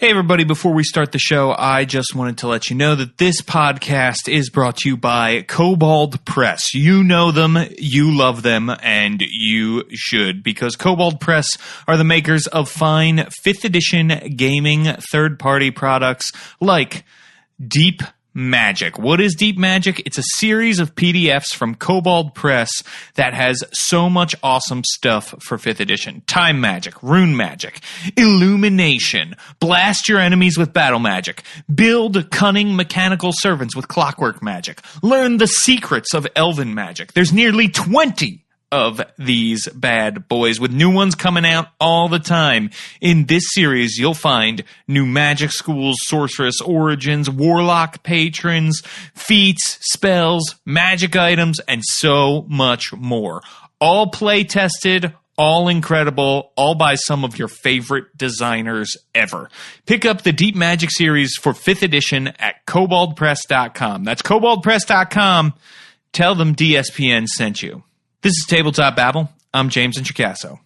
Hey everybody, before we start the show, I just wanted to let you know that this podcast is brought to you by Kobold Press. You know them, you love them, and you should, because Kobold Press are the makers of fine 5th edition gaming third-party products like Deep Magic. What is Deep Magic? It's a series of PDFs from Kobold Press that has so much awesome stuff for 5th edition. Time magic, rune magic, illumination, blast your enemies with battle magic, build cunning mechanical servants with clockwork magic, learn the secrets of elven magic. There's nearly 20 of these bad boys, with new ones coming out all the time. In this series, you'll find new magic schools, sorceress origins, warlock patrons, feats, spells, magic items, and so much more. All play tested, all incredible, all by some of your favorite designers ever. Pick up the Deep Magic series for 5th edition at koboldpress.com. That's koboldpress.com. Tell them DSPN sent you. This is Tabletop Babble. I'm James Introcaso.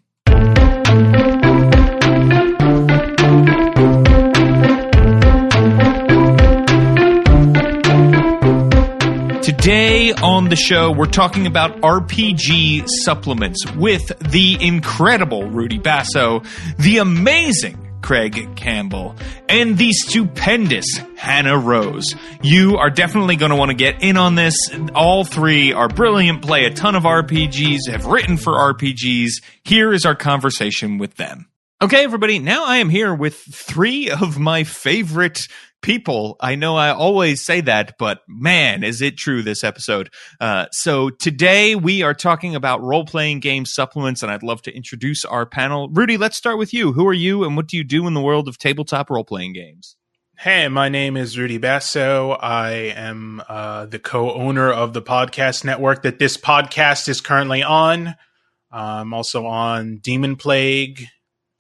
Today on the show, we're talking about RPG supplements with the incredible Rudy Basso, the amazing Craig Campbell, and the stupendous Hannah Rose. You are definitely going to want to get in on this. All three are brilliant, play a ton of RPGs, have written for RPGs. Here is our conversation with them. Okay, everybody, now I am here with three of my favorite people. I know I always say that, but man, is it true this episode. So today we are talking about role-playing game supplements, and I'd love to introduce our panel. Rudy, let's start with you. Who are you, and what do you do in the world of tabletop role-playing games? Hey, my name is Rudy Basso. I am the co-owner of the podcast network that this podcast is currently on. I'm also on Demon Plague,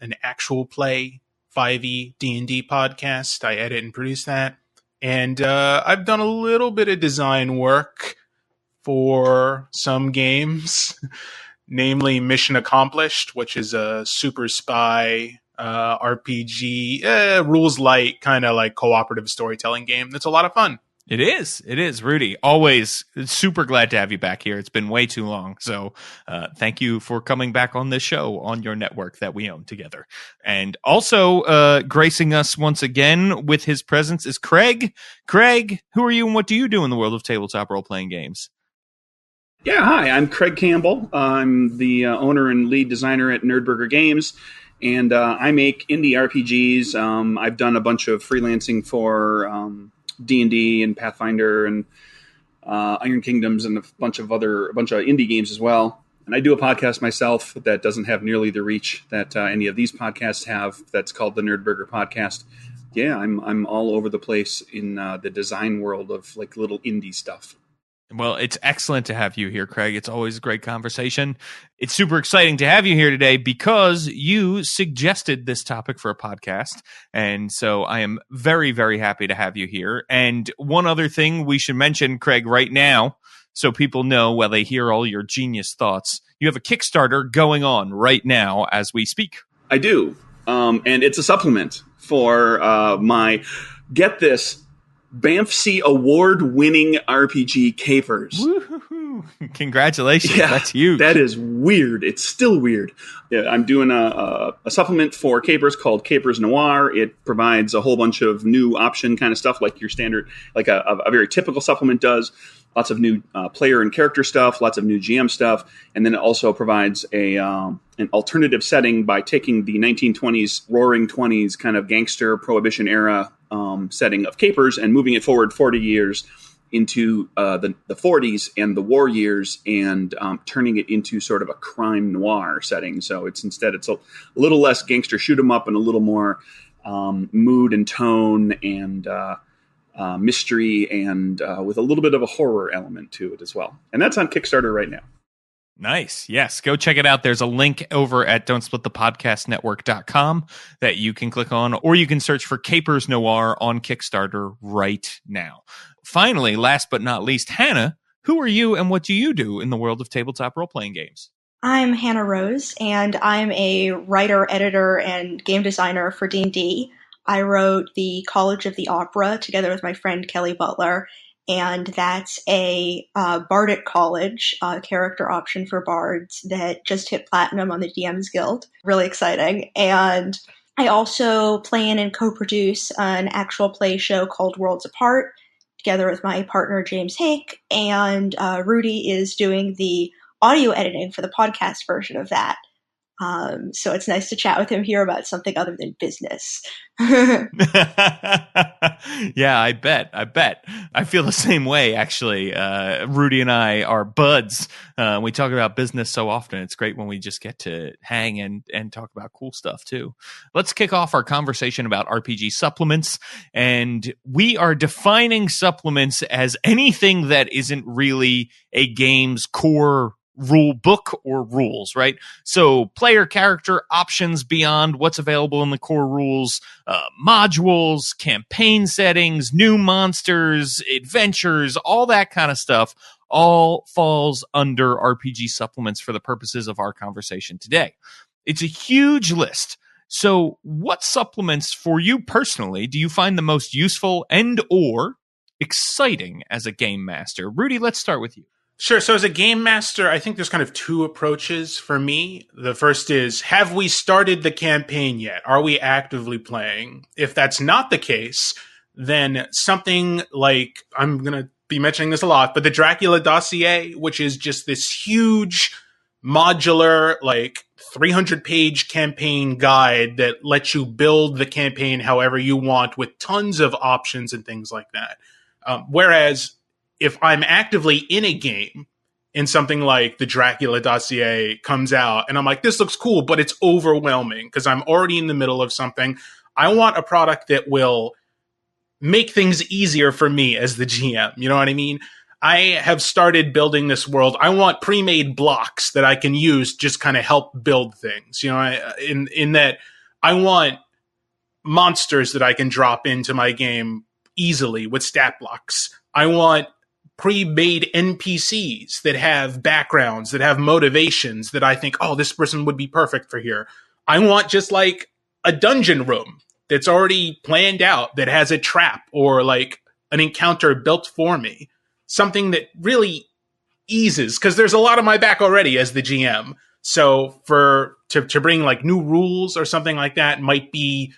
an actual play 5e D&D podcast. I edit and produce that. And I've done a little bit of design work for some games, namely Mission Accomplished, which is a super spy RPG, rules light, kind of like cooperative storytelling game. That's a lot of fun. It is, Rudy. Always super glad to have you back here. It's been way too long. So thank you for coming back on this show on your network that we own together. And also gracing us once again with his presence is Craig. Craig, who are you and what do you do in the world of tabletop role-playing games? Yeah, hi, I'm Craig Campbell. I'm the owner and lead designer at NerdBurger Games. And I make indie RPGs. I've done a bunch of freelancing for D&D and Pathfinder and Iron Kingdoms and a bunch of indie games as well. And I do a podcast myself that doesn't have nearly the reach that any of these podcasts have. That's called the NerdBurger Podcast. Yeah, I'm all over the place in the design world of like little indie stuff. Well, it's excellent to have you here, Craig. It's always a great conversation. It's super exciting to have you here today because you suggested this topic for a podcast. And so I am very, very happy to have you here. And one other thing we should mention, Craig, right now, so people know while they hear all your genius thoughts, you have a Kickstarter going on right now as we speak. I do. And it's a supplement for my, get this, BAMFC award-winning RPG Capers. Woo-hoo-hoo. Congratulations. Yeah, that's huge. That is weird. It's still weird. Yeah, I'm doing a supplement for Capers called Capers Noir. It provides a whole bunch of new option kind of stuff like your standard, like a very typical supplement does. Lots of new player and character stuff, lots of new GM stuff. And then it also provides an alternative setting by taking the 1920s, roaring 20s kind of gangster prohibition era setting of Capers and moving it forward 40 years into the 40s and the war years and turning it into sort of a crime noir setting. So it's a little less gangster shoot 'em up and a little more mood and tone and mystery and with a little bit of a horror element to it as well. And that's on Kickstarter right now. Nice. Yes. Go check it out. There's a link over at don'tsplitthepodcastnetwork.com that you can click on, or you can search for Capers Noir on Kickstarter right now. Finally, last but not least, Hannah, who are you and what do you do in the world of tabletop role-playing games? I'm Hannah Rose, and I'm a writer, editor, and game designer for D&D. I wrote the College of the Opera together with my friend Kelly Butler, and that's a bardic college character option for bards that just hit platinum on the DMs Guild. Really exciting. And I also plan and co-produce an actual play show called Worlds Apart together with my partner James Hake, and Rudy is doing the audio editing for the podcast version of that. So it's nice to chat with him here about something other than business. Yeah, I bet. I feel the same way, actually. Rudy and I are buds. We talk about business so often. It's great when we just get to hang and talk about cool stuff, too. Let's kick off our conversation about RPG supplements. And we are defining supplements as anything that isn't really a game's core rule book or rules, right? So player character options beyond what's available in the core rules, modules, campaign settings, new monsters, adventures, all that kind of stuff all falls under RPG supplements for the purposes of our conversation today. It's a huge list. So what supplements for you personally do you find the most useful and or exciting as a game master? Rudy, let's start with you. Sure. So as a game master, I think there's kind of two approaches for me. The first is, have we started the campaign yet? Are we actively playing? If that's not the case, then something like, I'm going to be mentioning this a lot, but the Dracula dossier, which is just this huge modular, like 300-page campaign guide that lets you build the campaign however you want with tons of options and things like that. Whereas if I'm actively in a game and something like the Dracula dossier comes out and I'm like, this looks cool, but it's overwhelming because I'm already in the middle of something. I want a product that will make things easier for me as the GM. You know what I mean? I have started building this world. I want pre-made blocks that I can use, just kind of help build things. You know, in that I want monsters that I can drop into my game easily with stat blocks. I want pre-made NPCs that have backgrounds, that have motivations that I think, oh, this person would be perfect for here. I want just like a dungeon room that's already planned out, that has a trap or like an encounter built for me. Something that really eases, because there's a lot on my back already as the GM. So to bring like new rules or something like that might be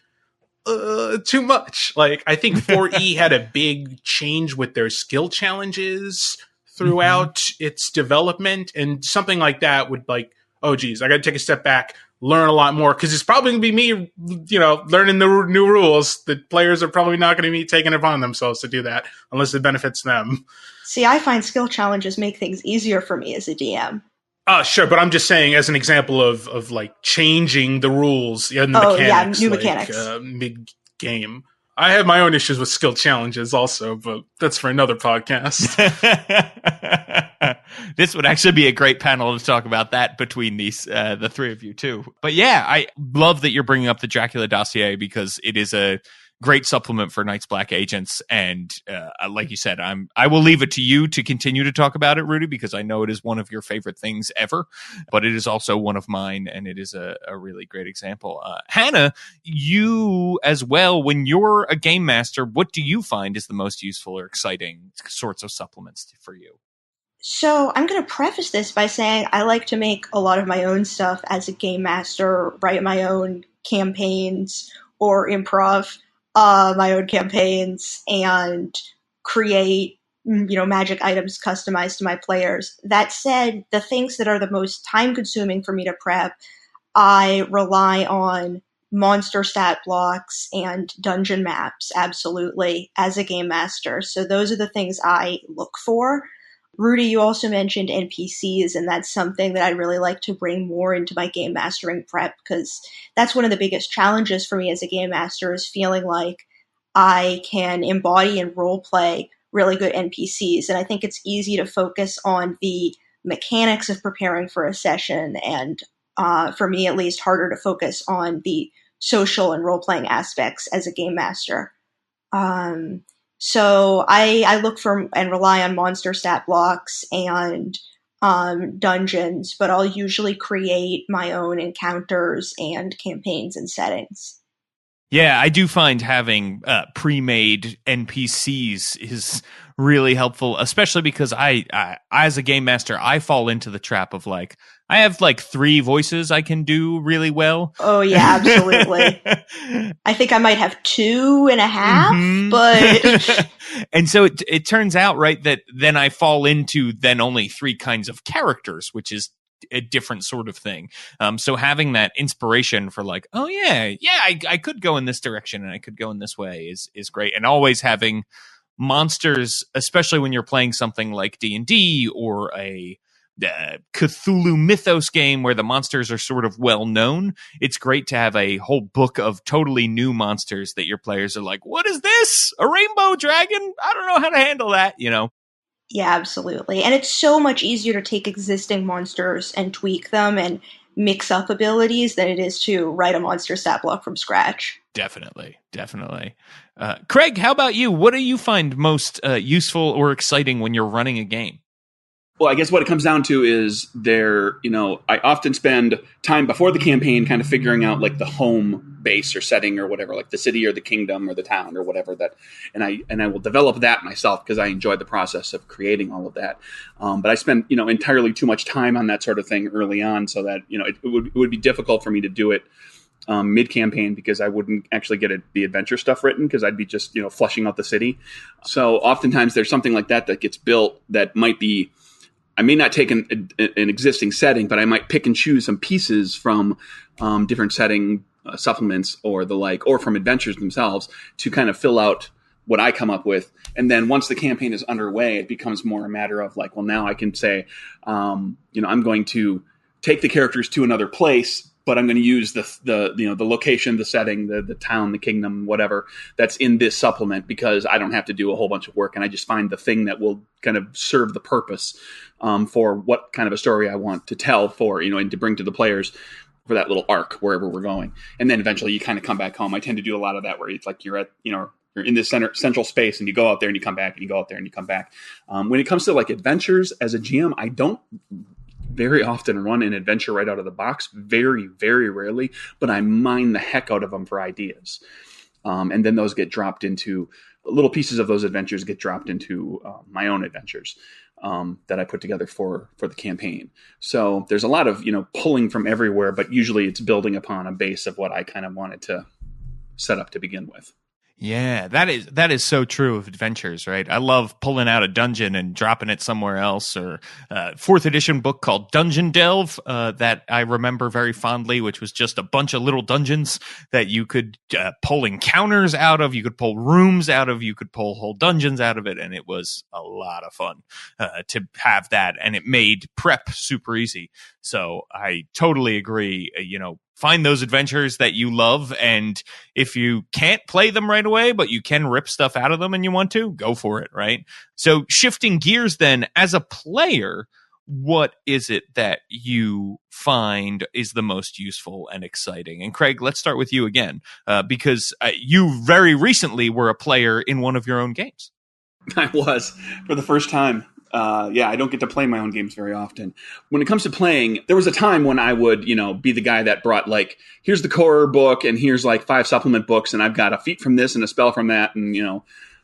too much. Like, I think 4E had a big change with their skill challenges throughout its development, and something like that would like, oh geez, I got to take a step back, learn a lot more, because it's probably going to be me, you know, learning the new rules. The players are probably not going to be taking it upon themselves to do that unless it benefits them. See, I find skill challenges make things easier for me as a DM. Sure, but I'm just saying as an example of like changing the rules and the mechanics. New like, mechanics. Mid-game. I have my own issues with skill challenges also, but that's for another podcast. This would actually be a great panel to talk about that between these the three of you too. But yeah, I love that you're bringing up the Dracula dossier because it is a great supplement for Night's Black agents. And like you said, I will leave it to you to continue to talk about it, Rudy, because I know it is one of your favorite things ever, but it is also one of mine, and it is a really great example. Hannah, you as well, when you're a game master, what do you find is the most useful or exciting sorts of supplements for you? So I'm going to preface this by saying I like to make a lot of my own stuff as a game master, write my own campaigns or improv my own campaigns and create, magic items customized to my players. That said, the things that are the most time consuming for me to prep, I rely on monster stat blocks and dungeon maps, absolutely, as a game master. So those are the things I look for. Rudy, you also mentioned NPCs, and that's something that I'd really like to bring more into my game mastering prep, because that's one of the biggest challenges for me as a game master, is feeling like I can embody and role play really good NPCs. And I think it's easy to focus on the mechanics of preparing for a session, and for me at least, harder to focus on the social and role-playing aspects as a game master. So I look for and rely on monster stat blocks and dungeons, but I'll usually create my own encounters and campaigns and settings. Yeah, I do find having pre-made NPCs is really helpful, especially because I, as a game master, I fall into the trap of like, I have like 3 voices I can do really well. Oh, yeah, absolutely. I think I might have 2.5, but... And so it turns out, right, that then I fall into then only 3 kinds of characters, which is a different sort of thing. So having that inspiration for like, oh yeah, I could go in this direction and I could go in this way is great. And always having monsters, especially when you're playing something like D&D or a Cthulhu Mythos game where the monsters are sort of well known, it's great to have a whole book of totally new monsters that your players are like, what is this? A rainbow dragon? I don't know how to handle that, you know? Yeah, absolutely. And it's so much easier to take existing monsters and tweak them and mix up abilities than it is to write a monster stat block from scratch. Definitely. Craig, how about you? What do you find most useful or exciting when you're running a game? Well, I guess what it comes down to is I often spend time before the campaign kind of figuring out like the home base or setting or whatever, like the city or the kingdom or the town or whatever that, and I will develop that myself because I enjoy the process of creating all of that. But I spend, entirely too much time on that sort of thing early on, so that, it would be difficult for me to do it mid-campaign because I wouldn't actually get the adventure stuff written because I'd be just, flushing out the city. So oftentimes there's something like that gets built that might be, I may not take an existing setting, but I might pick and choose some pieces from different setting supplements or the like, or from adventures themselves to kind of fill out what I come up with. And then once the campaign is underway, it becomes more a matter of like, well, now I can say, I'm going to take the characters to another place, but I'm going to use the location, the setting, the town, the kingdom, whatever that's in this supplement because I don't have to do a whole bunch of work, and I just find the thing that will kind of serve the purpose for what kind of a story I want to tell for, and to bring to the players for that little arc wherever we're going. And then eventually you kind of come back home. I tend to do a lot of that where it's like you're at, you're in this central space and you go out there and you come back and you go out there and you come back. When it comes to like adventures as a GM, I don't very often run an adventure right out of the box, very, very rarely, but I mine the heck out of them for ideas. And then those get dropped into little pieces of those adventures get dropped into my own adventures that I put together for the campaign. So there's a lot of, pulling from everywhere, but usually it's building upon a base of what I kind of wanted to set up to begin with. Yeah, that is so true of adventures, right? I love pulling out a dungeon and dropping it somewhere else, or 4th edition book called Dungeon Delve that I remember very fondly, which was just a bunch of little dungeons that you could pull encounters out of, you could pull rooms out of, you could pull whole dungeons out of it, and it was a lot of fun to have that, and it made prep super easy. So I totally agree, find those adventures that you love, and if you can't play them right away, but you can rip stuff out of them and you want to, go for it, right? So shifting gears then, as a player, what is it that you find is the most useful and exciting? And Craig, let's start with you again, because you very recently were a player in one of your own games. I was, for the first time. I don't get to play my own games very often. When it comes to playing, there was a time when I would, be the guy that brought like, here's the core book and here's like 5 supplement books and I've got a feat from this and a spell from that and,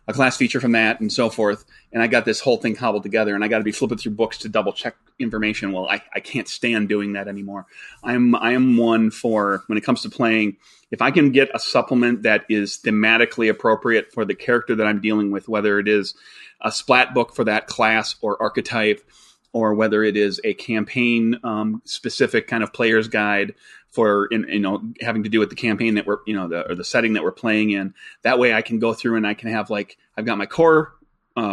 a class feature from that and so forth. And I got this whole thing cobbled together and I got to be flipping through books to double check information. Well, I can't stand doing that anymore. I am one for, when it comes to playing, if I can get a supplement that is thematically appropriate for the character that I'm dealing with, whether it is a splat book for that class or archetype, or whether it is a campaign specific kind of player's guide for having to do with the campaign that we're or the setting that we're playing in. That way I can go through and I can have like, I've got my core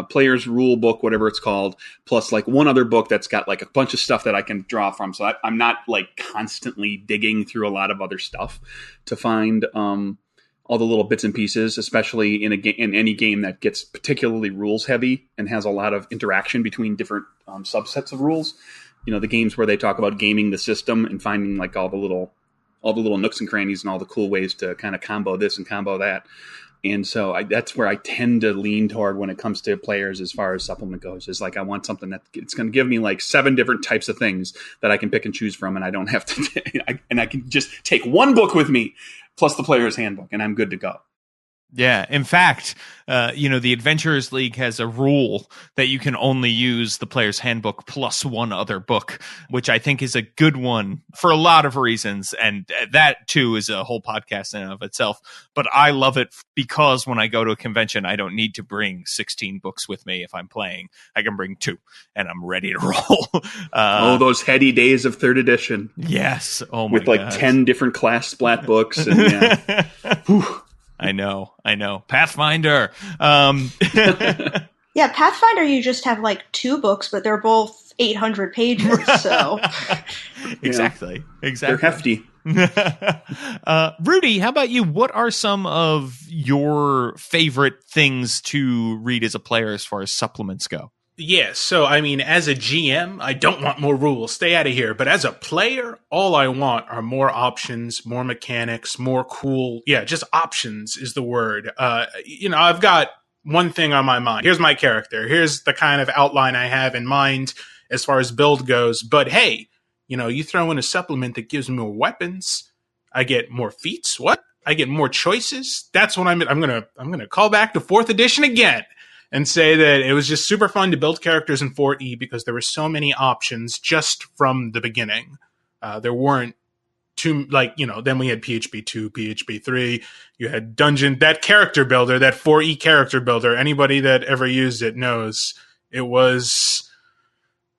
player's rule book, whatever it's called, plus like one other book that's got like a bunch of stuff that I can draw from. So I'm not like constantly digging through a lot of other stuff to find all the little bits and pieces, especially in any game that gets particularly rules heavy and has a lot of interaction between different subsets of rules. The games where they talk about gaming the system and finding like all the little nooks and crannies and all the cool ways to kind of combo this and combo that. And so that's where I tend to lean toward when it comes to players as far as supplement goes, is like I want something that it's going to give me like 7 different types of things that I can pick and choose from, and I don't have to and I can just take one book with me plus the player's handbook, and I'm good to go. Yeah. In fact, the Adventurers League has a rule that you can only use the player's handbook plus one other book, which I think is a good one for a lot of reasons. And that, too, is a whole podcast in and of itself. But I love it because when I go to a convention, I don't need to bring 16 books with me if I'm playing. I can bring 2, and I'm ready to roll. Those heady days of 3rd edition. Yes. Oh, my With like God. 10 different class splat books. And yeah. Whew. I know. Pathfinder. Yeah, Pathfinder, you just have like 2 books, but they're both 800 pages, so. Exactly. They're hefty. Rudy, how about you? What are some of your favorite things to read as a player as far as supplements go? Yeah, so I mean, as a GM, I don't want more rules. Stay out of here. But as a player, all I want are more options, more mechanics, more cool. Yeah, just options is the word. I've got one thing on my mind. Here's my character. Here's the kind of outline I have in mind as far as build goes. But hey, you throw in a supplement that gives me more weapons. I get more feats. What? I get more choices. That's what I'm gonna call back to 4th edition again. And say that it was just super fun to build characters in 4E because there were so many options just from the beginning. There weren't too, then we had PHP 2, PHP 3. You had that character builder, that 4E character builder. Anybody that ever used it knows it was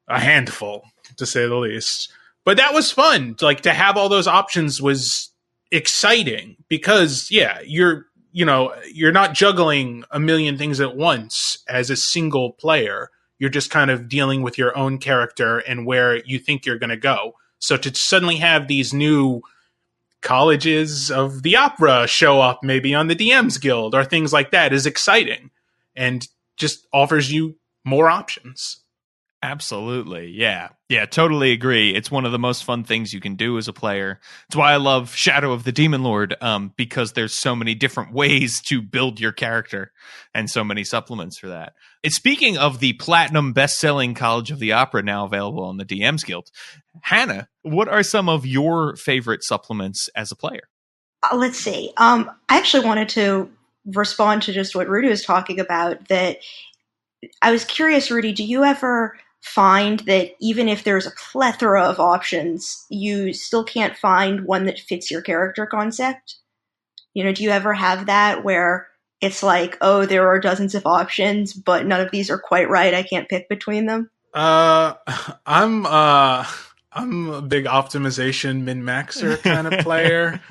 a handful, to say the least. But that was fun. To have all those options was exciting because, yeah, you're not juggling a million things at once as a single player. You're just kind of dealing with your own character and where you think you're going to go. So to suddenly have these new colleges of the opera show up maybe on the DM's Guild or things like that is exciting and just offers you more options. Absolutely. Yeah, totally agree. It's one of the most fun things you can do as a player. It's why I love Shadow of the Demon Lord, because there's so many different ways to build your character and so many supplements for that. And speaking of the platinum best-selling College of the Opera now available on the DM's Guild, Hannah, what are some of your favorite supplements as a player? Let's see. I actually wanted to respond to just what Rudy was talking about, that I was curious, Rudy, do you ever find that even if there's a plethora of options, you still can't find one that fits your character concept? Do you ever have that where it's like, oh, there are dozens of options, but none of these are quite right. I can't pick between them? I'm a big optimization min-maxer kind of player.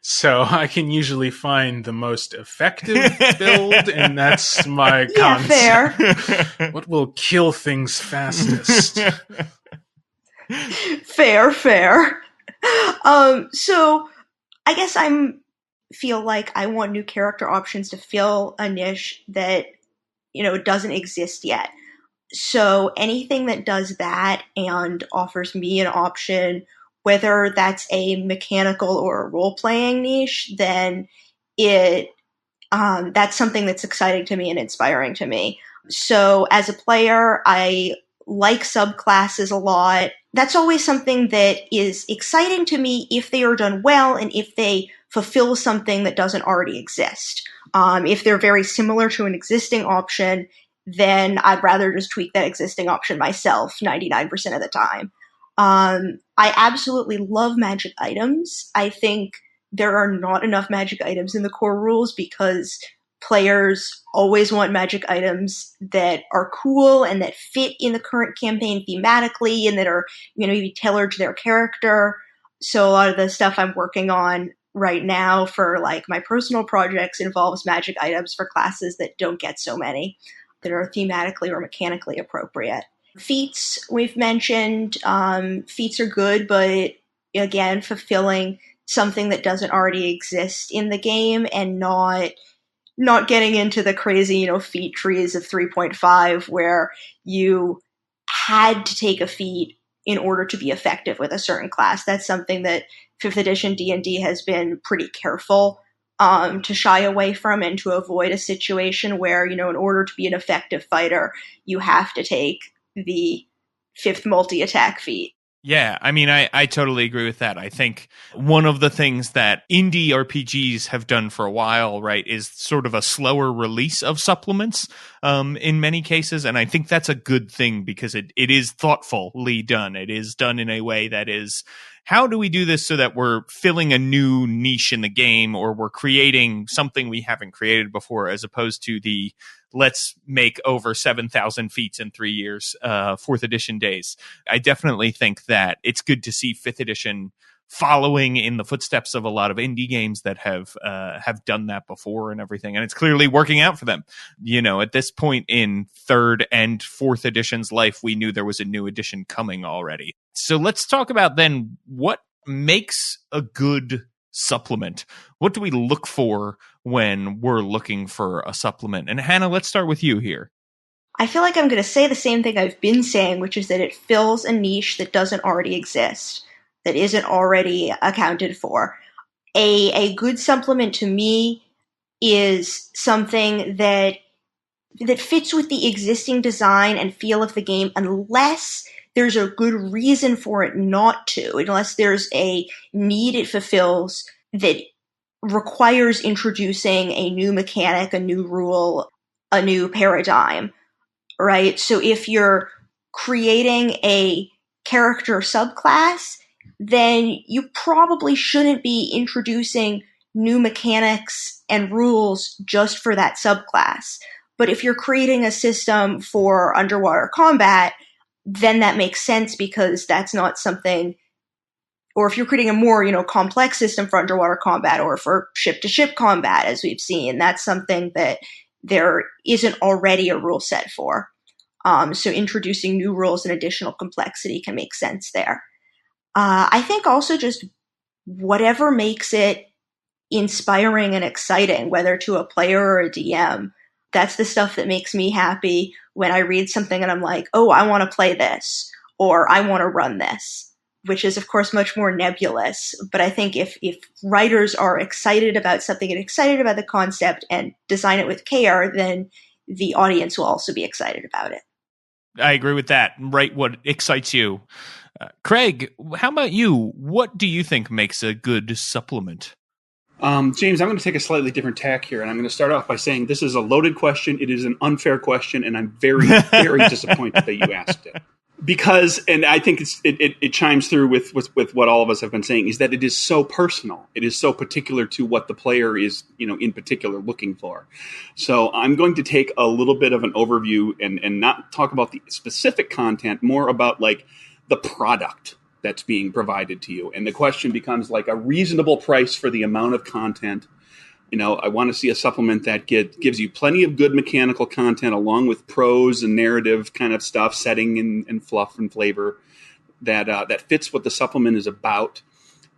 So I can usually find the most effective build, and that's my concept. Fair. What will kill things fastest? Fair. So I guess feel like I want new character options to fill a niche that, doesn't exist yet. So anything that does that and offers me an option, whether that's a mechanical or a role-playing niche, then that's something that's exciting to me and inspiring to me. So as a player, I like subclasses a lot. That's always something that is exciting to me if they are done well and if they fulfill something that doesn't already exist. If they're very similar to an existing option, then I'd rather just tweak that existing option myself 99% of the time. I absolutely love magic items. I think there are not enough magic items in the core rules because players always want magic items that are cool and that fit in the current campaign thematically and that are, maybe tailored to their character. So a lot of the stuff I'm working on right now for my personal projects involves magic items for classes that don't get so many, that are thematically or mechanically appropriate. Feats, we've mentioned. Feats are good, but again, fulfilling something that doesn't already exist in the game and not getting into the crazy, feat trees of 3.5 where you had to take a feat in order to be effective with a certain class. That's something that 5th edition D&D has been pretty careful to shy away from and to avoid a situation where, in order to be an effective fighter, you have to take the 5th multi-attack feat. Yeah, I mean, I totally agree with that. I think one of the things that indie RPGs have done for a while, right, is sort of a slower release of supplements in many cases. And I think that's a good thing because it is thoughtfully done. It is done in a way that is, how do we do this so that we're filling a new niche in the game or we're creating something we haven't created before, as opposed to the let's make over 7,000 feats in 3 years, 4th edition days. I definitely think that it's good to see 5th edition following in the footsteps of a lot of indie games that have done that before and everything. And it's clearly working out for them. At this point in 3rd and 4th edition's life, we knew there was a new edition coming already. So let's talk about then what makes a good supplement. What do we look for when we're looking for a supplement? And Hannah, let's start with you here. I feel like I'm going to say the same thing I've been saying, which is that it fills a niche that doesn't already exist, that isn't already accounted for. A good supplement to me is something that fits with the existing design and feel of the game, unless there's a good reason for it not to, unless there's a need it fulfills that requires introducing a new mechanic, a new rule, a new paradigm, right? So if you're creating a character subclass, then you probably shouldn't be introducing new mechanics and rules just for that subclass. But if you're creating a system for underwater combat, then that makes sense because that's not something, or if you're creating a more, complex system for underwater combat or for ship-to-ship combat, as we've seen, that's something that there isn't already a rule set for. So introducing new rules and additional complexity can make sense there. I think also just whatever makes it inspiring and exciting, whether to a player or a DM, that's the stuff that makes me happy when I read something and I'm like, oh, I want to play this, or I want to run this, which is, of course, much more nebulous. But I think if writers are excited about something and excited about the concept and design it with care, then the audience will also be excited about it. I agree with that. Write what excites you. Craig, how about you? What do you think makes a good supplement? James, I'm going to take a slightly different tack here, and I'm going to start off by saying this is a loaded question. It is an unfair question, and I'm very, very disappointed that you asked it. Because, and I think it chimes through with what all of us have been saying, is that it is so personal. It is so particular to what the player is, in particular looking for. So I'm going to take a little bit of an overview and not talk about the specific content, more about like the product that's being provided to you. And the question becomes like a reasonable price for the amount of content. I want to see a supplement that gives you plenty of good mechanical content along with prose and narrative kind of stuff, setting and fluff and flavor that fits what the supplement is about.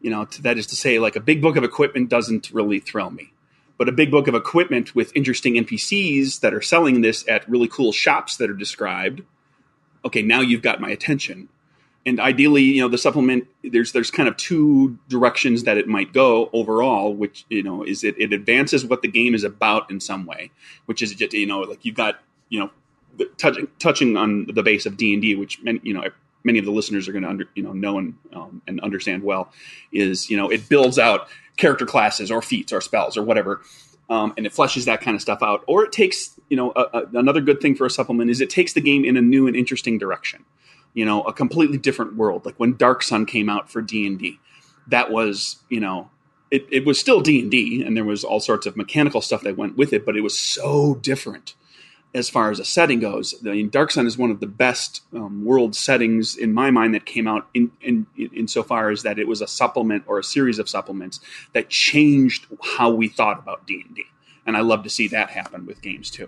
That is to say, like a big book of equipment doesn't really thrill me. But a big book of equipment with interesting NPCs that are selling this at really cool shops that are described, okay, now you've got my attention. And ideally, the supplement, there's kind of two directions that it might go overall, which, is it advances what the game is about in some way, which is just, like you've got, touching on the base of D&D, which, many of the listeners are going to, know and understand well, is, it builds out character classes or feats or spells or whatever. And it fleshes that kind of stuff out. Or it takes, another good thing for a supplement is it takes the game in a new and interesting direction. A completely different world. Like when Dark Sun came out for D&D, that was, it was still D&D, and there was all sorts of mechanical stuff that went with it, but it was so different as far as a setting goes. Dark Sun is one of the best world settings in my mind that came out in so far as that it was a supplement or a series of supplements that changed how we thought about D&D. And I love to see that happen with games too.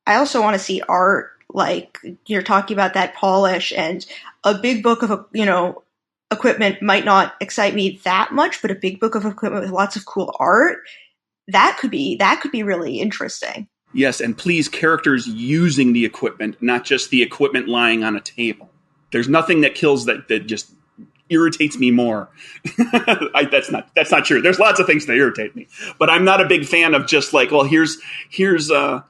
I also want to see art. Like you're talking about that polish, and a big book of, equipment might not excite me that much, but a big book of equipment with lots of cool art, that could be really interesting. Yes. And please, characters using the equipment, not just the equipment lying on a table. There's nothing that kills that just irritates me more. That's not true. There's lots of things that irritate me, but I'm not a big fan of just like, well, here's a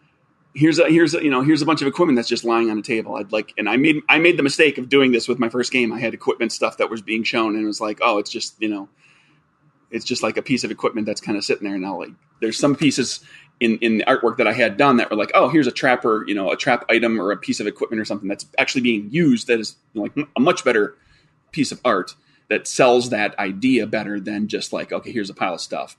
bunch of equipment that's just lying on a table. I made the mistake of doing this with my first game. I had equipment stuff that was being shown, and it was like, oh, it's just like a piece of equipment that's kind of sitting there. Now, like, there's some pieces in the artwork that I had done that were like, oh, here's a trap, or a trap item or a piece of equipment or something that's actually being used. That is like a much better piece of art that sells that idea better than just like, okay, here's a pile of stuff.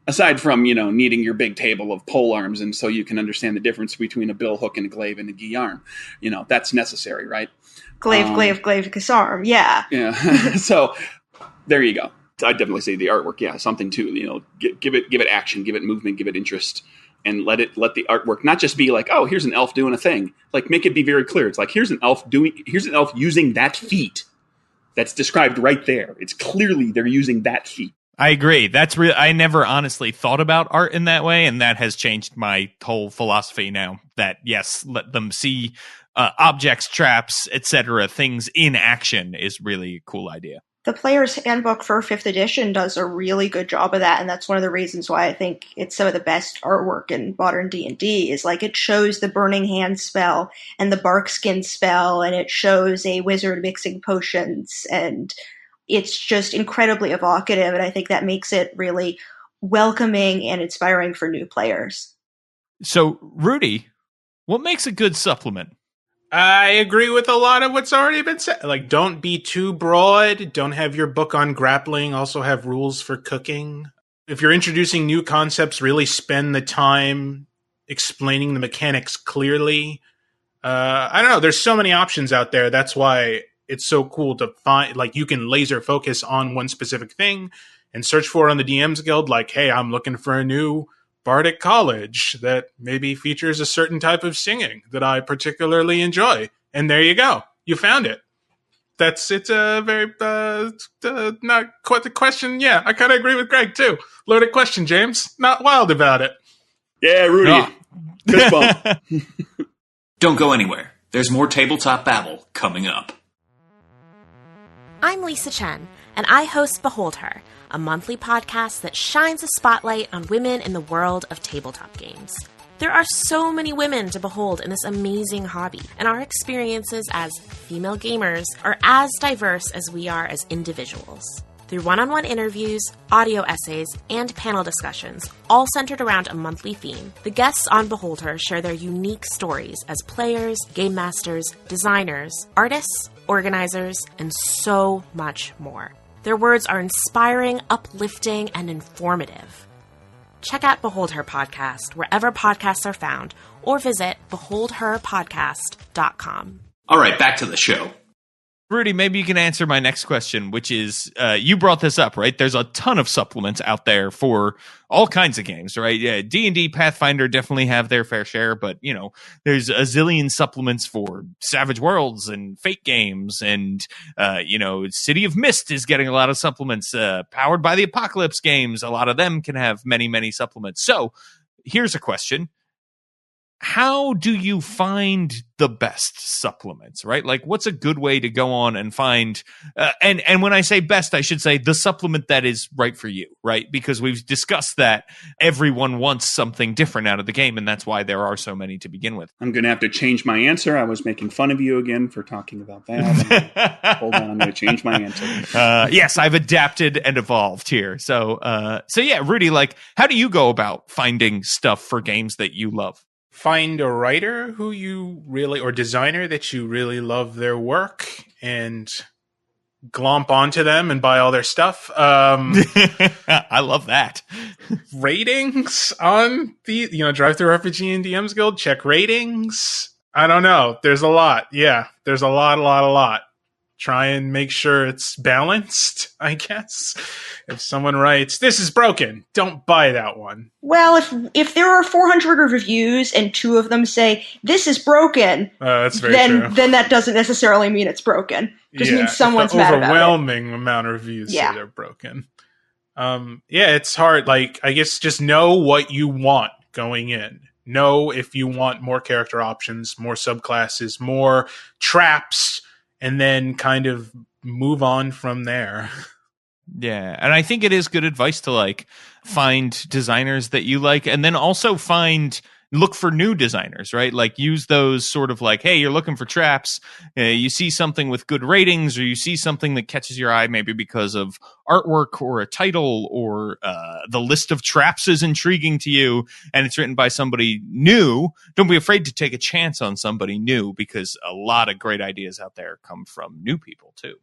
Aside from, needing your big table of pole arms, and so you can understand the difference between a bill hook and a glaive and a guillarm, that's necessary, right? Glaive, guisarm, yeah. Yeah. So there you go. I definitely say the artwork, yeah, something too. Give it action, give it movement, give it interest, and let the artwork not just be like, oh, here's an elf doing a thing. Like, make it be very clear. It's like, here's an elf using that feat that's described right there. It's clearly they're using that feat. I agree. That's real. I never honestly thought about art in that way, and that has changed my whole philosophy now. That yes, let them see objects, traps, etc., things in action is really a cool idea. The Player's Handbook for 5th edition does a really good job of that, and that's one of the reasons why I think it's some of the best artwork in modern D&D, is like it shows the Burning Hand spell and the Barkskin spell, and it shows a wizard mixing potions, and it's just incredibly evocative, and I think that makes it really welcoming and inspiring for new players. So, Rudy, what makes a good supplement? I agree with a lot of what's already been said. Like, don't be too broad. Don't have your book on grappling also have rules for cooking. If you're introducing new concepts, really spend the time explaining the mechanics clearly. I don't know. There's so many options out there. That's why it's so cool to find, like, you can laser focus on one specific thing and search for on the DM's Guild. Like, hey, I'm looking for a new Bardic College that maybe features a certain type of singing that I particularly enjoy. And there you go. You found it. It's a very, not quite the question. Yeah, I kind of agree with Greg too. Loaded question, James. Not wild about it. Yeah, Rudy. No. Fist bump. Don't go anywhere. There's more tabletop babble coming up. I'm Lisa Chen, and I host Behold Her, a monthly podcast that shines a spotlight on women in the world of tabletop games. There are so many women to behold in this amazing hobby, and our experiences as female gamers are as diverse as we are as individuals. Through one-on-one interviews, audio essays, and panel discussions, all centered around a monthly theme, the guests on Behold Her share their unique stories as players, game masters, designers, artists, organizers, and so much more. Their words are inspiring, uplifting, and informative. Check out Behold Her Podcast wherever podcasts are found, or visit beholdherpodcast.com. All right, back to the show. Rudy, maybe you can answer my next question, which is, you brought this up, right? There's a ton of supplements out there for all kinds of games, right? Yeah, D&D, Pathfinder definitely have their fair share, but, there's a zillion supplements for Savage Worlds and Fate games, and, City of Mist is getting a lot of supplements. Powered by the Apocalypse games, a lot of them can have many, many supplements. So, here's a question. How do you find the best supplements, right? Like, what's a good way to go on and find, and when I say best, I should say the supplement that is right for you, right? Because we've discussed that everyone wants something different out of the game, and that's why there are so many to begin with. I'm going to have to change my answer. I was making fun of you again for talking about that. Hold on, I'm going to change my answer. Yes, I've adapted and evolved here. So yeah, Rudy, like, how do you go about finding stuff for games that you love? Find a writer who you really, or designer that you really love their work, and glomp onto them and buy all their stuff. I love that. Ratings on the, Drive Thru RPG and DM's Guild. Check ratings. I don't know. There's a lot. Yeah, there's a lot. Try and make sure it's balanced, I guess. If someone writes, "This is broken," don't buy that one. Well, if there are 400 reviews and 2 of them say, "This is broken," that's very true. Then that doesn't necessarily mean it's broken. It just means someone's mad about it. Overwhelming amount of reviews say they're broken. It's hard. Like, I guess just know what you want going in. Know if you want more character options, more subclasses, more traps, and then kind of move on from there. Yeah, and I think it is good advice to like find designers that you like, and then also look for new designers, right? Like use those sort of like, hey, you're looking for traps, you see something with good ratings, or you see something that catches your eye, maybe because of artwork or a title, or the list of traps is intriguing to you, and it's written by somebody new. Don't be afraid to take a chance on somebody new, because a lot of great ideas out there come from new people too.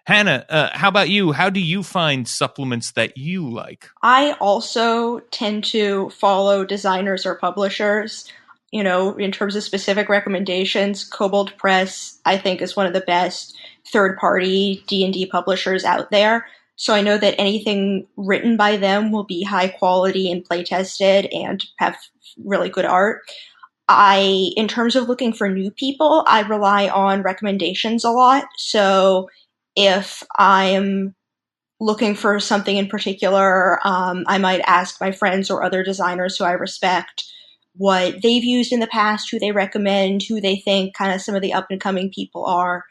Hannah, how about you? How do you find supplements that you like? I also tend to follow designers or publishers. In terms of specific recommendations, Kobold Press, I think, is one of the best third-party D&D publishers out there. So I know that anything written by them will be high quality and play-tested and have really good art. In terms of looking for new people, I rely on recommendations a lot. So if I'm looking for something in particular, I might ask my friends or other designers who I respect what they've used in the past, who they recommend, who they think kind of some of the up-and-coming people are.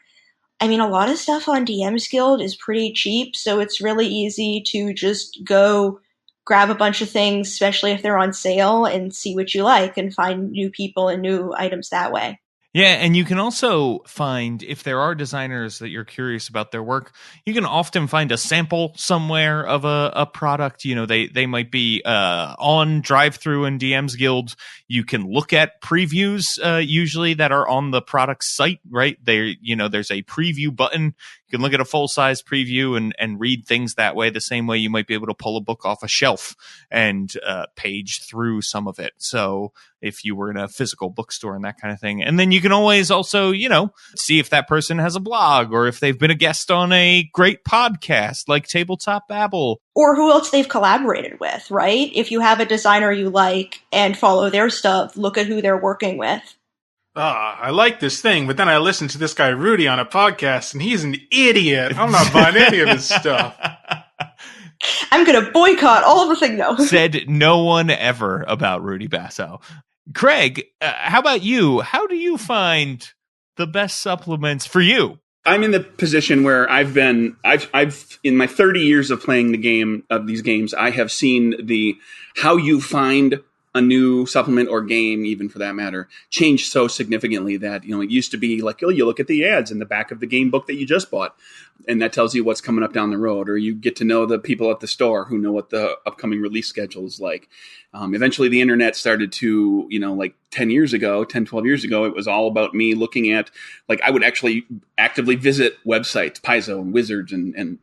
I mean, a lot of stuff on DM's Guild is pretty cheap, so it's really easy to just go grab a bunch of things, especially if they're on sale, and see what you like and find new people and new items that way. Yeah, and you can also find, if there are designers that you're curious about their work, you can often find a sample somewhere of a product. They might be on drive-thru and DM's Guild. You can look at previews usually that are on the product site, right? There's a preview button. You can look at a full-size preview and read things that way, the same way you might be able to pull a book off a shelf and page through some of it. So if you were in a physical bookstore and that kind of thing. And then you can always also, see if that person has a blog, or if they've been a guest on a great podcast like Tabletop Babble. Or who else they've collaborated with, right? If you have a designer you like and follow their stuff, look at who they're working with. I like this thing, but then I listened to this guy Rudy on a podcast, and he's an idiot. I'm not buying any of his stuff. I'm going to boycott all of the thing, though. Said no one ever about Rudy Basso. Craig, how about you? How do you find the best supplements for you? I'm in the position where I've in my 30 years of playing these games, I have seen how you find a new supplement or game, even for that matter, change so significantly that, it used to be like, you look at the ads in the back of the game book that you just bought, and that tells you what's coming up down the road, or you get to know the people at the store who know what the upcoming release schedule is like. Eventually the internet started to, like 12 years ago, it was all about me looking at, like, I would actually actively visit websites, Paizo and Wizards and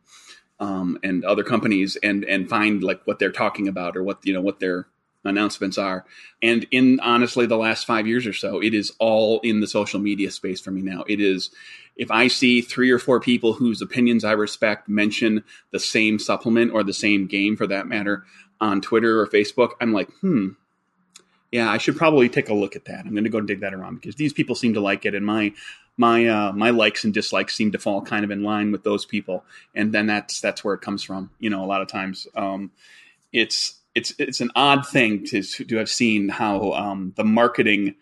other companies and find like what they're talking about, or what their announcements are. And in honestly the last 5 years or so, it is all in the social media space for me now. It is, if I see 3 or 4 people whose opinions I respect mention the same supplement or the same game for that matter on Twitter or Facebook, I'm like, yeah, I should probably take a look at that. I'm going to go dig that around, because these people seem to like it, and my likes and dislikes seem to fall kind of in line with those people. And then that's where it comes from. A lot of times, it's an odd thing to have seen how the marketing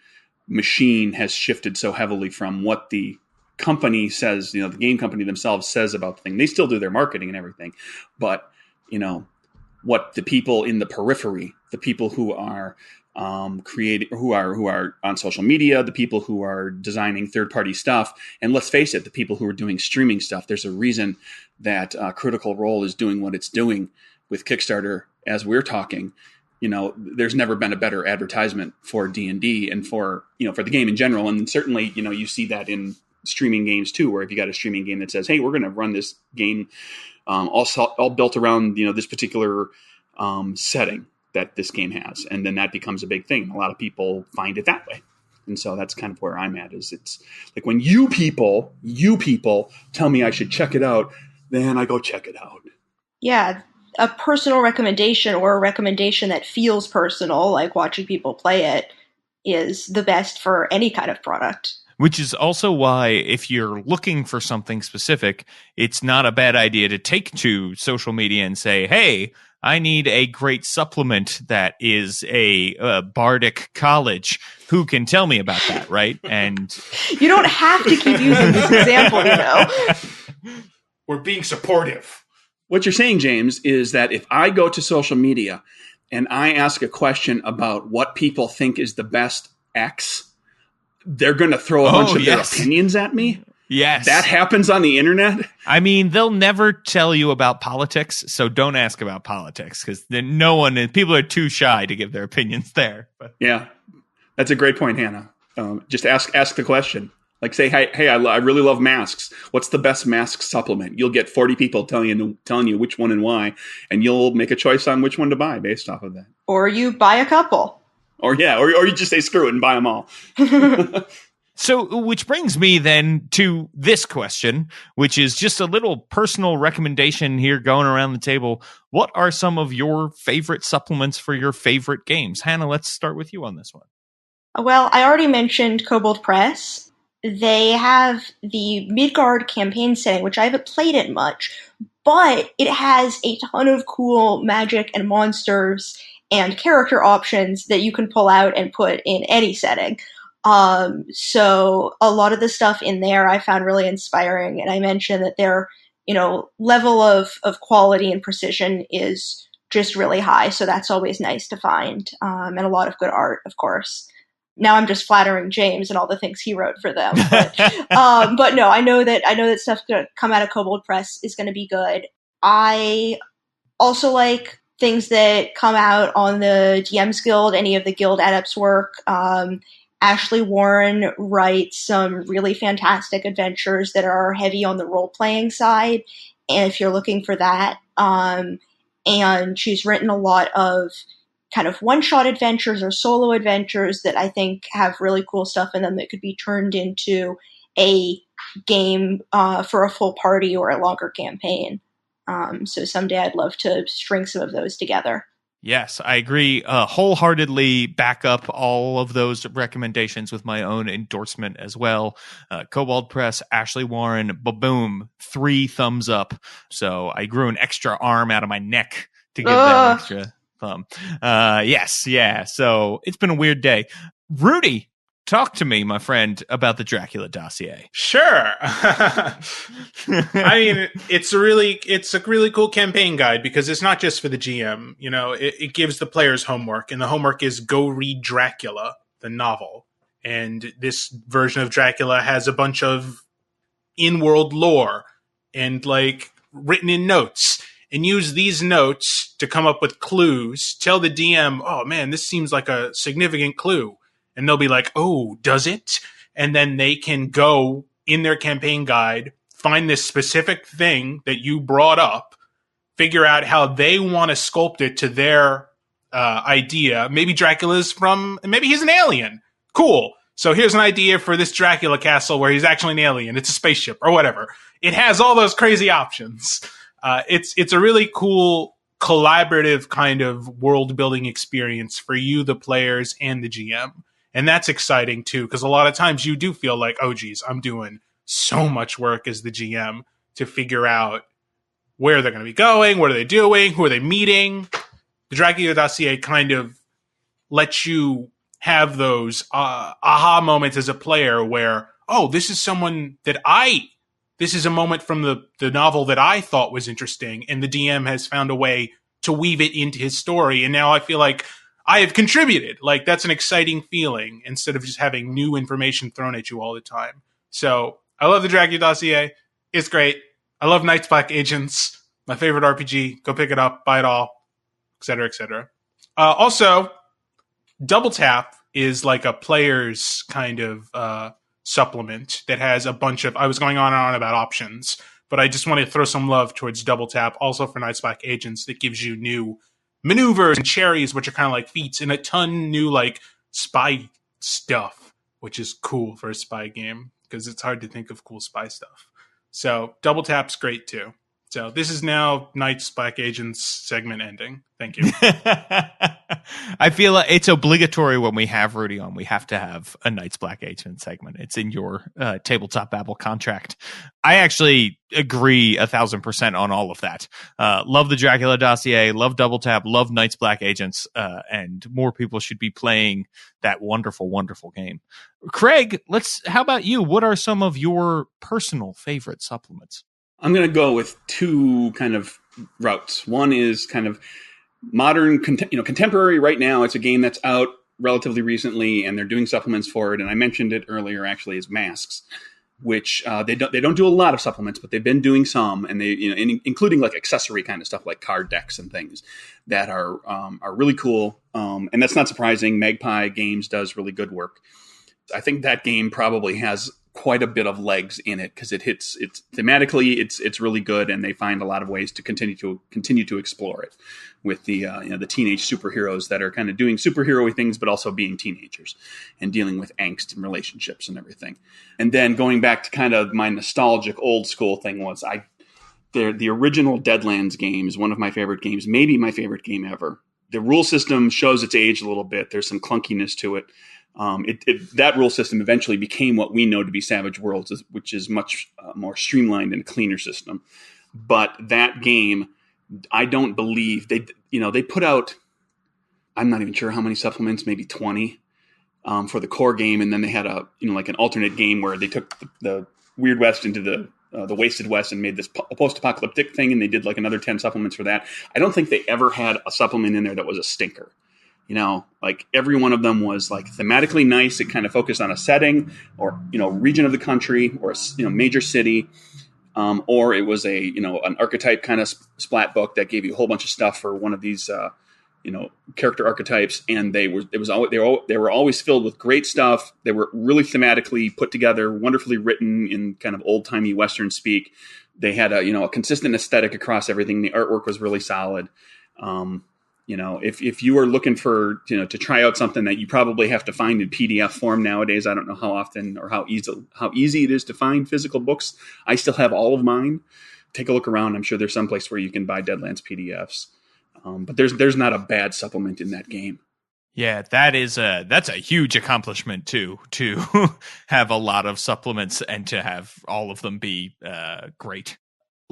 machine has shifted so heavily from what the company says, the game company themselves says about the thing. They still do their marketing and everything, but what the people in the periphery, the people who are who are on social media, the people who are designing third-party stuff, and let's face it, the people who are doing streaming stuff. There's a reason that Critical Role is doing what it's doing with Kickstarter as we're talking. There's never been a better advertisement for D&D and for the game in general. And certainly, you see that in streaming games too, where if you got a streaming game that says, hey, we're going to run this game all built around, this particular setting that this game has. And then that becomes a big thing. A lot of people find it that way. And so that's kind of where I'm at, is it's like when you people tell me I should check it out, then I go check it out. Yeah. A personal recommendation, or a recommendation that feels personal, like watching people play it, is the best for any kind of product. Which is also why, if you're looking for something specific, it's not a bad idea to take to social media and say, hey, I need a great supplement that is a bardic college. Who can tell me about that, right? And you don't have to keep using this example, We're being supportive. What you're saying, James, is that if I go to social media and I ask a question about what people think is the best X, they're going to throw a bunch of their opinions at me? Yes. That happens on the internet? I mean, they'll never tell you about politics, so don't ask about politics, because people are too shy to give their opinions there. But. Yeah, that's a great point, Hannah. Just ask the question. Like, say, hey, I really love masks. What's the best mask supplement? You'll get 40 people telling you which one and why, and you'll make a choice on which one to buy based off of that. Or you buy a couple. Or you just say screw it and buy them all. So, which brings me then to this question, which is just a little personal recommendation here going around the table. What are some of your favorite supplements for your favorite games? Hannah, let's start with you on this one. Well, I already mentioned Kobold Press. They have the Midgard campaign setting, which I haven't played it much, but it has a ton of cool magic and monsters and character options that you can pull out and put in any setting. So a lot of the stuff in there I found really inspiring, and I mentioned that their, level of quality and precision is just really high, so that's always nice to find, and a lot of good art, of course. Now I'm just flattering James and all the things he wrote for them, but no, I know that stuff going to come out of Kobold Press is going to be good. I also like things that come out on the DM's Guild, any of the Guild Adepts work. Ashley Warren writes some really fantastic adventures that are heavy on the role-playing side, and if you're looking for that. And she's written a lot of kind of one-shot adventures or solo adventures that I think have really cool stuff in them that could be turned into a game for a full party or a longer campaign. So someday I'd love to string some of those together. Yes, I agree. Wholeheartedly back up all of those recommendations with my own endorsement as well. Kobold Press, Ashley Warren, boom, 3 thumbs up. So I grew an extra arm out of my neck to give that extra thumb. Yes, yeah. So it's been a weird day. Rudy, talk to me, my friend, about the Dracula dossier. Sure. I mean, it's a really cool campaign guide because it's not just for the GM. It gives the players homework, and the homework is go read Dracula, the novel. And this version of Dracula has a bunch of in-world lore and written in notes. And use these notes to come up with clues. Tell the DM, oh man, this seems like a significant clue. And they'll be like, oh, does it? And then they can go in their campaign guide, find this specific thing that you brought up, figure out how they want to sculpt it to their idea. Maybe maybe he's an alien. Cool. So here's an idea for this Dracula castle where he's actually an alien. It's a spaceship or whatever. It has all those crazy options. It's a really cool collaborative kind of world building experience for you, the players, and the GM. And that's exciting too, because a lot of times you do feel like, oh geez, I'm doing so much work as the GM to figure out where they're going to be going, what are they doing, who are they meeting. The Dracula dossier kind of lets you have those aha moments as a player where, oh, this is someone this is a moment from the novel that I thought was interesting, and the DM has found a way to weave it into his story, and now I feel like I have contributed. That's an exciting feeling, instead of just having new information thrown at you all the time. So, I love the Dracula dossier. It's great. I love Night's Black Agents. My favorite RPG. Go pick it up, buy it all, etc., etc. Also, Double Tap is like a player's kind of supplement that has a bunch of, I was going on and on about options, but I just want to throw some love towards Double Tap, also for Night's Black Agents, that gives you new maneuvers and cherries, which are kind of like feats, and a ton new spy stuff, which is cool for a spy game because it's hard to think of cool spy stuff. So Double Tap's great too. So this is now Night's Black Agents segment ending. Thank you. I feel like it's obligatory when we have Rudy on. We have to have a Night's Black Agent segment. It's in your Tabletop Babble contract. I actually agree 1,000% on all of that. Love the Dracula dossier, love Double Tap, love Night's Black Agents, and more people should be playing that wonderful, wonderful game. Craig, how about you? What are some of your personal favorite supplements? I'm going to go with two kind of routes. One is kind of modern, contemporary right now. It's a game that's out relatively recently, and they're doing supplements for it. And I mentioned it earlier, actually, is Masks, which they don't do a lot of supplements, but they've been doing some, and they including like accessory kind of stuff like card decks and things that are really cool. And that's not surprising. Magpie Games does really good work. I think that game probably has quite a bit of legs in it because it's thematically it's really good, and they find a lot of ways to continue to explore it with the the teenage superheroes that are kind of doing superhero-y things but also being teenagers and dealing with angst and relationships and everything. And then going back to kind of my nostalgic old school thing was the original Deadlands game is one of my favorite games, maybe my favorite game ever. The rule system shows its age a little bit. There's some clunkiness to it. That rule system eventually became what we know to be Savage Worlds, which is much more streamlined and a cleaner system. But that game, I don't believe they put out, I'm not even sure how many supplements, maybe 20 for the core game. And then they had like an alternate game where they took the Weird West into the Wasted West and made this post-apocalyptic thing. And they did like another 10 supplements for that. I don't think they ever had a supplement in there that was a stinker. Like every one of them was like thematically nice. It kind of focused on a setting or, region of the country or, major city. Or it was an archetype kind of splat book that gave you a whole bunch of stuff for one of these, character archetypes. And they were always filled with great stuff. They were really thematically put together, wonderfully written in kind of old timey Western speak. They had a consistent aesthetic across everything. The artwork was really solid. If you are looking for, to try out something that you probably have to find in PDF form nowadays, I don't know how often or how easy it is to find physical books. I still have all of mine. Take a look around. I'm sure there's some place where you can buy Deadlands PDFs. But there's not a bad supplement in that game. Yeah, that's a huge accomplishment too, to have a lot of supplements and to have all of them be great.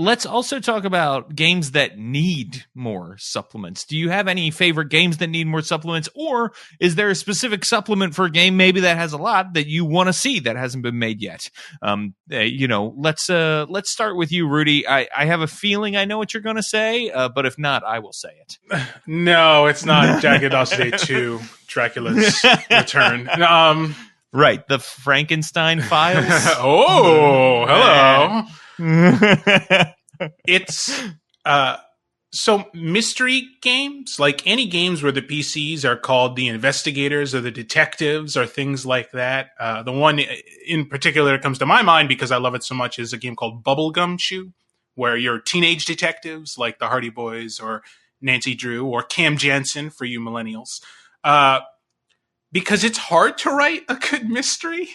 Let's also talk about games that need more supplements. Do you have any favorite games that need more supplements, or is there a specific supplement for a game maybe that has a lot that you want to see that hasn't been made yet? Let's start with you, Rudy. I have a feeling I know what you're going to say, but if not, I will say it. No, it's not Jagged Day 2, Dracula's Return. Right, the Frankenstein Files. Oh, hello. It's so mystery games, like any games where the PCs are called the investigators or the detectives or things like that. The one in particular that comes to my mind because I love it so much is a game called Bubblegum Chew, where you're teenage detectives like the Hardy Boys or Nancy Drew or Cam Jansen for you millennials. Because it's hard to write a good mystery.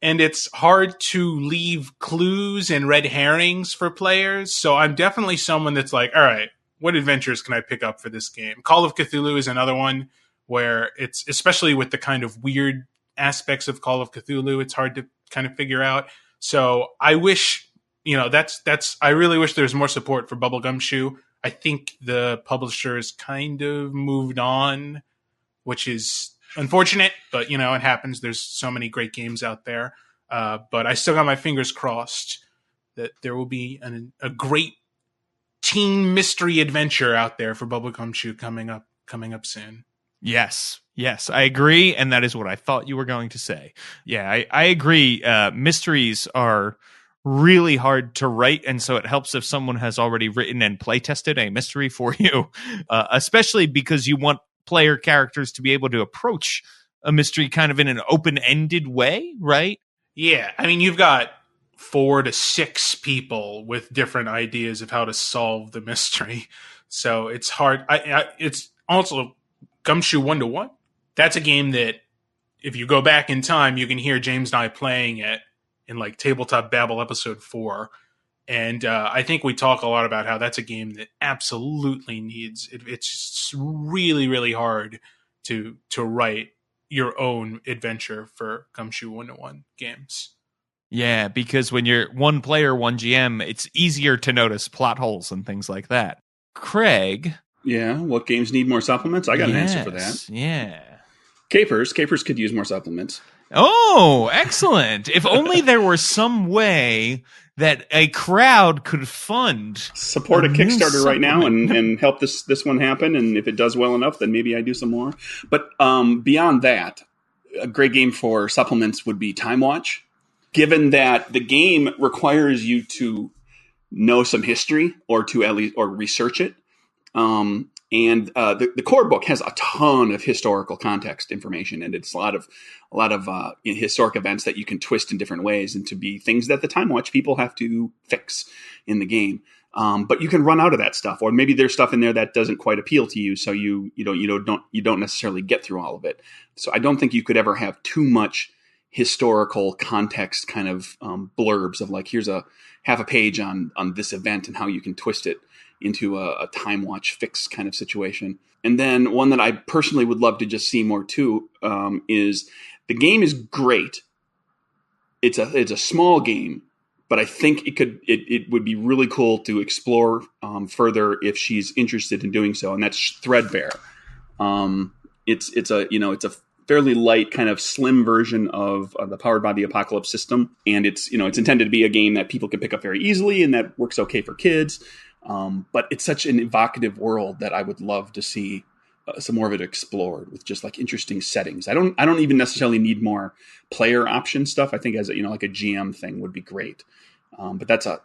And it's hard to leave clues and red herrings for players. So I'm definitely someone that's like, all right, what adventures can I pick up for this game? Call of Cthulhu is another one where it's, especially with the kind of weird aspects of Call of Cthulhu, it's hard to kind of figure out. So I wish, I really wish there was more support for Bubblegum Shoe. I think the publishers kind of moved on, which is unfortunate, but it happens. There's so many great games out there. But I still got my fingers crossed that there will be a great teen mystery adventure out there for Bubblegum Chew coming up soon. Yes, I agree, and that is what I thought you were going to say. Yeah, I agree. Mysteries are really hard to write, and so it helps if someone has already written and play tested a mystery for you, especially because you want player characters to be able to approach a mystery kind of in an open-ended way, right? Yeah, I mean, you've got 4 to 6 people with different ideas of how to solve the mystery, so it's hard. It's also Gumshoe 1-to-1. That's a game that if you go back in time, you can hear James and I playing it in like Tabletop Babble episode 4. And I think we talk a lot about how that's a game that absolutely needs it. It's really, really hard to write your own adventure for Gumshoe 1-to-1 games. Yeah, because when you're one player, one GM, it's easier to notice plot holes and things like that. Craig. Yeah, what games need more supplements? I got an answer for that. Yeah. Capers could use more supplements. Oh, excellent. If only there were some way that a crowd could fund. Support a Kickstarter right now and help this one happen. And if it does well enough, then maybe I do some more. But beyond that, a great game for supplements would be Time Watch. Given that the game requires you to know some history or to at least or research it. And the core book has a ton of historical context information, and it's a lot of historic events that you can twist in different ways into be things that the Time Watch people have to fix in the game. But you can run out of that stuff, or maybe there's stuff in there that doesn't quite appeal to you, so you don't necessarily get through all of it. So I don't think you could ever have too much historical context kind of blurbs of like, here's a half a page on this event and how you can twist it into a Time Watch fix kind of situation. And then one that I personally would love to just see more too is the game is great. It's a small game, but I think it would be really cool to explore further if she's interested in doing so. And that's Threadbare. It's a fairly light kind of slim version of the Powered by the Apocalypse system. And it's intended to be a game that people can pick up very easily and that works okay for kids. But it's such an evocative world that I would love to see some more of it explored with just like interesting settings. I don't even necessarily need more player option stuff. I think as like a GM thing would be great. But that's a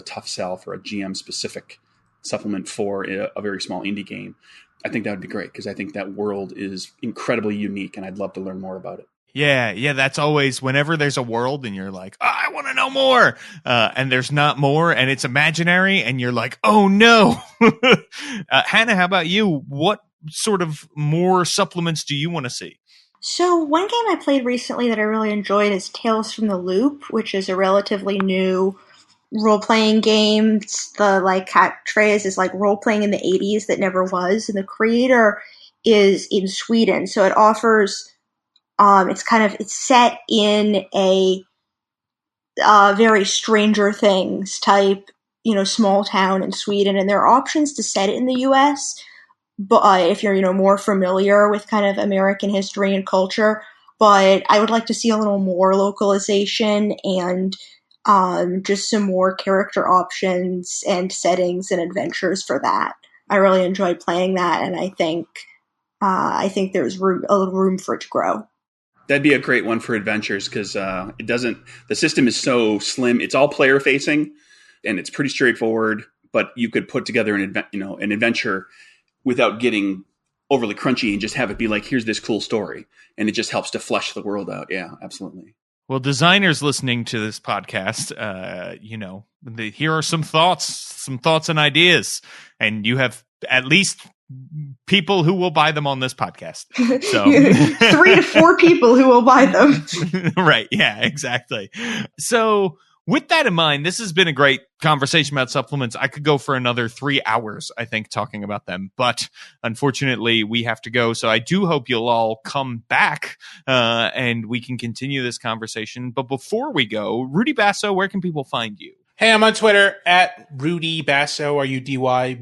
tough sell for a GM specific supplement for a very small indie game. I think that would be great because I think that world is incredibly unique and I'd love to learn more about it. Yeah, that's always whenever there's a world and you're like, oh, I want to know more, and there's not more, and it's imaginary, and you're like, oh no. Hannah, how about you? What sort of more supplements do you want to see? So one game I played recently that I really enjoyed is Tales from the Loop, which is a relatively new role-playing game. The catchphrase is like role-playing in the 80s that never was, and the creator is in Sweden, so it offers. It's set in a very Stranger Things type, small town in Sweden, and there are options to set it in the U.S. But if you're, more familiar with kind of American history and culture, but I would like to see a little more localization and just some more character options and settings and adventures for that. I really enjoyed playing that, and I think there's a little room for it to grow. That'd be a great one for adventures because the system is so slim. It's all player facing and it's pretty straightforward, but you could put together an adventure without getting overly crunchy and just have it be like, here's this cool story. And it just helps to flesh the world out. Yeah, absolutely. Well, designers listening to this podcast, here are some thoughts and ideas, and you have at least people who will buy them on this podcast. So 3 to 4 people who will buy them. Right. Yeah, exactly. So with that in mind, this has been a great conversation about supplements. I could go for another 3 hours, I think, talking about them. But unfortunately, we have to go. So I do hope you'll all come back and we can continue this conversation. But before we go, Rudy Basso, where can people find you? Hey, I'm on Twitter at Rudy Basso, RUDYBASSO.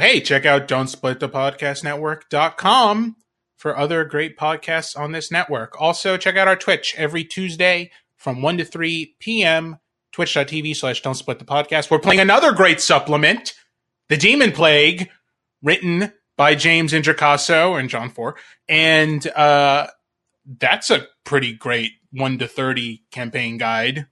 Hey, check out Don'tSplitThePodcastNetwork.com for other great podcasts on this network. Also, check out our Twitch every Tuesday from 1 to 3 p.m., twitch.tv/Don'tSplitThePodcast. We're playing another great supplement, The Demon Plague, written by James Introcaso and John Four. And that's a pretty great 1 to 30 campaign guide.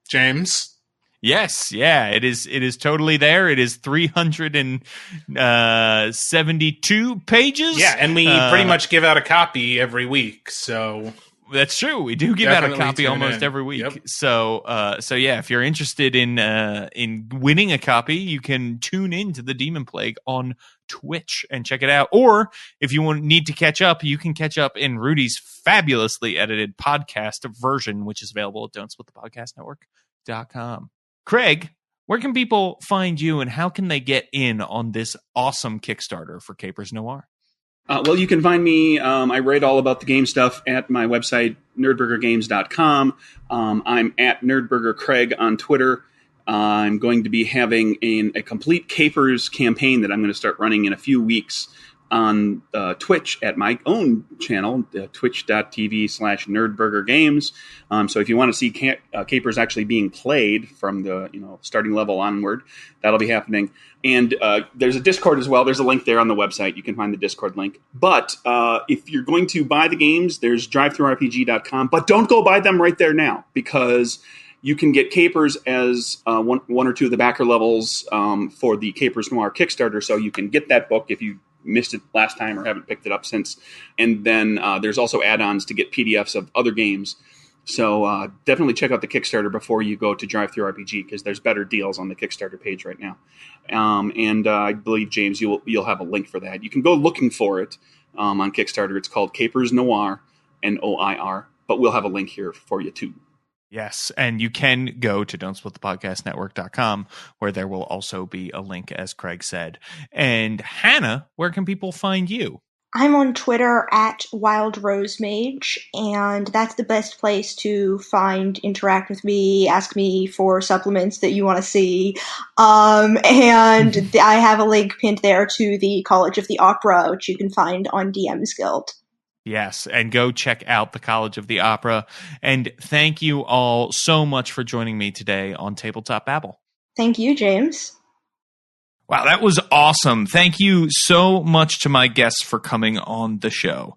James? Yes, yeah, it is totally there. It is 372 pages. Yeah, and we pretty much give out a copy every week, so that's true. We do give out a copy almost every week. Yep. So yeah, if you're interested in winning a copy, you can tune in to The Demon Plague on Twitch and check it out. Or if you need to catch up, you can catch up in Rudy's fabulously edited podcast version, which is available at Don'tSplitThePodcastNetwork.com. Craig, where can people find you and how can they get in on this awesome Kickstarter for Capers Noir? Well, you can find me. I write all about the game stuff at my website, nerdburgergames.com. I'm at NerdburgerCraig on Twitter. I'm going to be having a complete Capers campaign that I'm going to start running in a few weeks on Twitch at my own channel, twitch.tv/NerdBurger Games. So if you want to see Capers actually being played from the starting level onward, that'll be happening. And there's a Discord as well. There's a link there on the website. You can find the Discord link. But if you're going to buy the games, there's drivethrurpg.com. But don't go buy them right there now, because you can get Capers as one or two of the backer levels for the Capers Noir Kickstarter. So you can get that book if you missed it last time or haven't picked it up since. And then there's also add-ons to get PDFs of other games. So definitely check out the Kickstarter before you go to DriveThruRPG, because there's better deals on the Kickstarter page right now. And I believe, James, you'll have a link for that. You can go looking for it on Kickstarter. It's called Capers Noir, Noir, but we'll have a link here for you too. Yes, and you can go to don'tsplitthepodcastnetwork.com, where there will also be a link, as Craig said. And Hannah, where can people find you? I'm on Twitter at WildRoseMage, and that's the best place to interact with me, ask me for supplements that you want to see. And I have a link pinned there to the College of the Opera, which you can find on DM's Guild. Yes, and go check out the College of the Opera. And thank you all so much for joining me today on Tabletop Babble. Thank you, James. Wow, that was awesome. Thank you so much to my guests for coming on the show.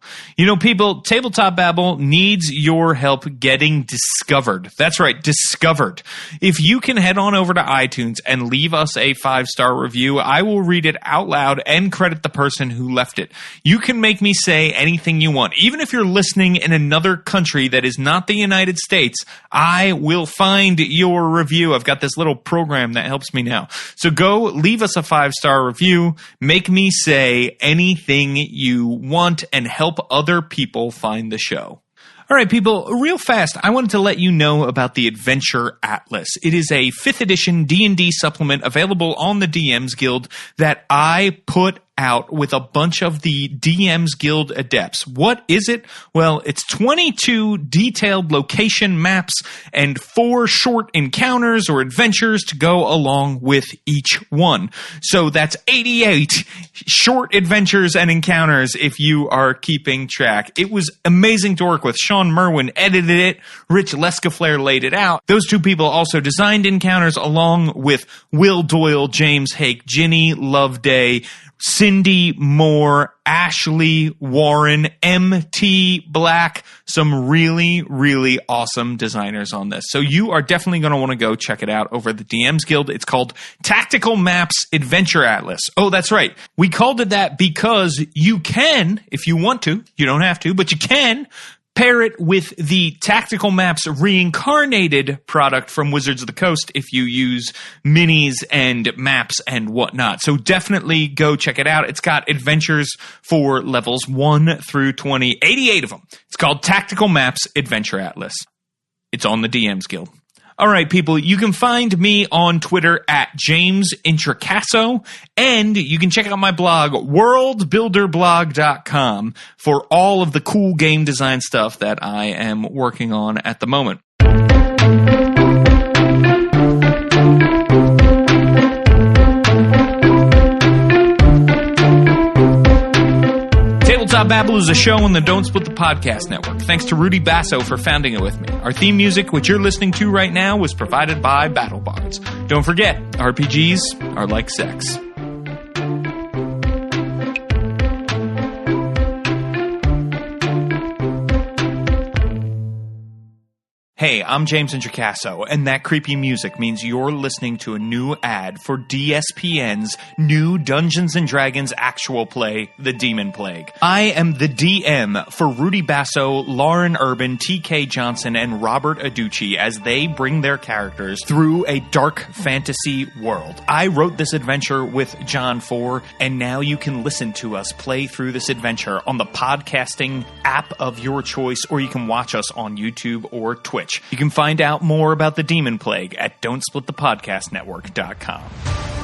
People, Tabletop Babble needs your help getting discovered. That's right, discovered. If you can head on over to iTunes and leave us a 5-star review, I will read it out loud and credit the person who left it. You can make me say anything you want. Even if you're listening in another country that is not the United States, I will find your review. I've got this little program that helps me now. So go leave us a 5-star review, make me say anything you want, and help other people find the show. All right, people, real fast, I wanted to let you know about the Adventure Atlas. It is a 5th edition D&D supplement available on the DM's Guild that I put out with a bunch of the DM's Guild adepts. What is it? Well, it's 22 detailed location maps and 4 short encounters or adventures to go along with each one. So that's 88 short adventures and encounters if you are keeping track. It was amazing to work with. Sean Merwin edited it. Rich Lescaflair laid it out. Those two people also designed encounters along with Will Doyle, James Hake, Ginny Loveday, Cindy Moore, Ashley Warren, M.T. Black, some really, really awesome designers on this. So you are definitely going to want to go check it out over the DM's Guild. It's called Tactical Maps Adventure Atlas. Oh, that's right. We called it that because you can, if you want to, you don't have to, but you can pair it with the Tactical Maps Reincarnated product from Wizards of the Coast if you use minis and maps and whatnot. So definitely go check it out. It's got adventures for levels 1 through 20, 88 of them. It's called Tactical Maps Adventure Atlas. It's on the DM's Guild. All right, people, you can find me on Twitter at James Introcaso, and you can check out my blog, worldbuilderblog.com, for all of the cool game design stuff that I am working on at the moment. Tabletop Babble is a show on the Don't Split the Podcast Network. Thanks to Rudy Basso for founding it with me. Our theme music, which you're listening to right now, was provided by Battle Bards. Don't forget, RPGs are like sex. Hey, I'm James Introcaso, and that creepy music means you're listening to a new ad for DSPN's new Dungeons & Dragons actual play, The Demon Plague. I am the DM for Rudy Basso, Lauren Urban, TK Johnson, and Robert Aducci as they bring their characters through a dark fantasy world. I wrote this adventure with John Four, and now you can listen to us play through this adventure on the podcasting app of your choice, or you can watch us on YouTube or Twitch. You can find out more about the Demon Plague at Don'tSplitThePodcastNetwork.com.